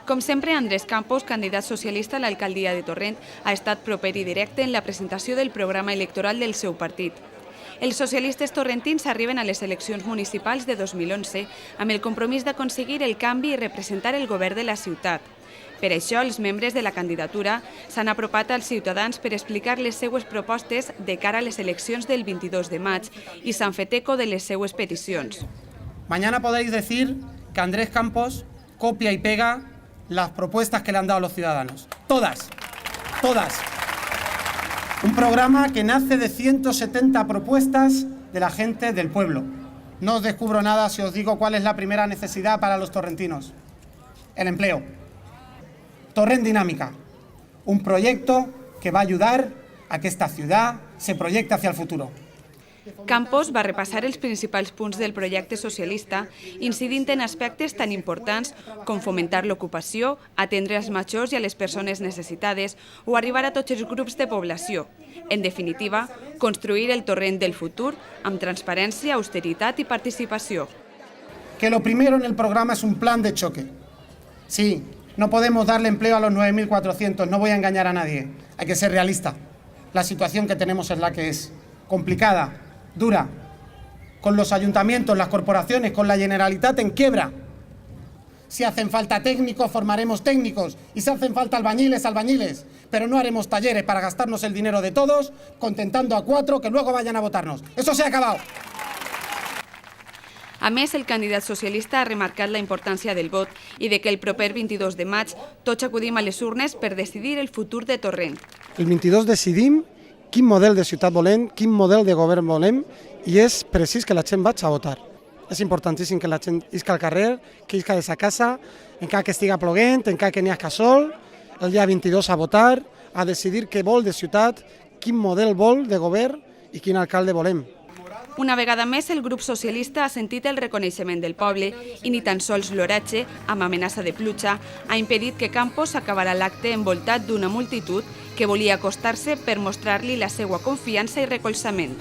Com sempre, Andrés Campos, candidat socialista a l'alcaldia de Torrent, ha estat proper i directe en la presentació del programa electoral del seu partit. Els socialistes torrentins arriben a les eleccions municipals de 2011 amb el compromís d'aconseguir el canvi i representar el govern de la ciutat. Per això, els membres de la candidatura s'han apropat als ciutadans per explicar les seues propostes de cara a les eleccions del 22 de maig i s'han fet eco de les seues peticions. Mañana podéis decir que Andrés Campos copia y pega las propuestas que le han dado los ciudadanos. Todas, todas. Un programa que nace de 170 propuestas de la gente del pueblo. No os descubro nada si os digo cuál es la primera necesidad para los torrentinos. El empleo. Torrent Dinámica. Un proyecto que va a ayudar a que esta ciudad se proyecte hacia el futuro. Campos va repassar els principals punts del projecte socialista, incidint en aspectes tan importants com fomentar l'ocupació, atendre als majors i a les persones necessitades o arribar a tots els grups de població. En definitiva, construir el torrent del futur amb transparència, austeritat i participació. Que lo primero en el programa es un plan de choque. Sí, no podemos darle empleo a los 9.400, no voy a engañar a nadie, hay que ser realista. La situación que tenemos es la que es, complicada, dura, con los ayuntamientos, las corporaciones, con la Generalitat en quiebra. Si hacen falta técnicos, formaremos técnicos, y si hacen falta albañiles, albañiles, pero no haremos talleres para gastarnos el dinero de todos, contentando a 4 que luego vayan a votarnos. Eso se ha acabado. A més, el candidat socialista ha remarcat la importància del vot i de que el proper 22 de maig tots acudim a les urnes per decidir el futur de Torrent. El 22 decidim quin model de ciutat volem, quin model de govern volem i és precís que la gent vagi a votar. És importantíssim que la gent isca al carrer, que isca de sa casa, encara que estiga ploguent, encara que n'hi hagi sol, el dia 22 a votar, a decidir què vol de ciutat, quin model vol de govern i quin alcalde volem. Una vegada més, el grup socialista ha sentit el reconeixement del poble i ni tan sols l'oratge, amb amenaça de pluja, ha impedit que Campos acabarà l'acte envoltat d'una multitud que volia acostar-se per mostrar-li la seva confiança i recolzament.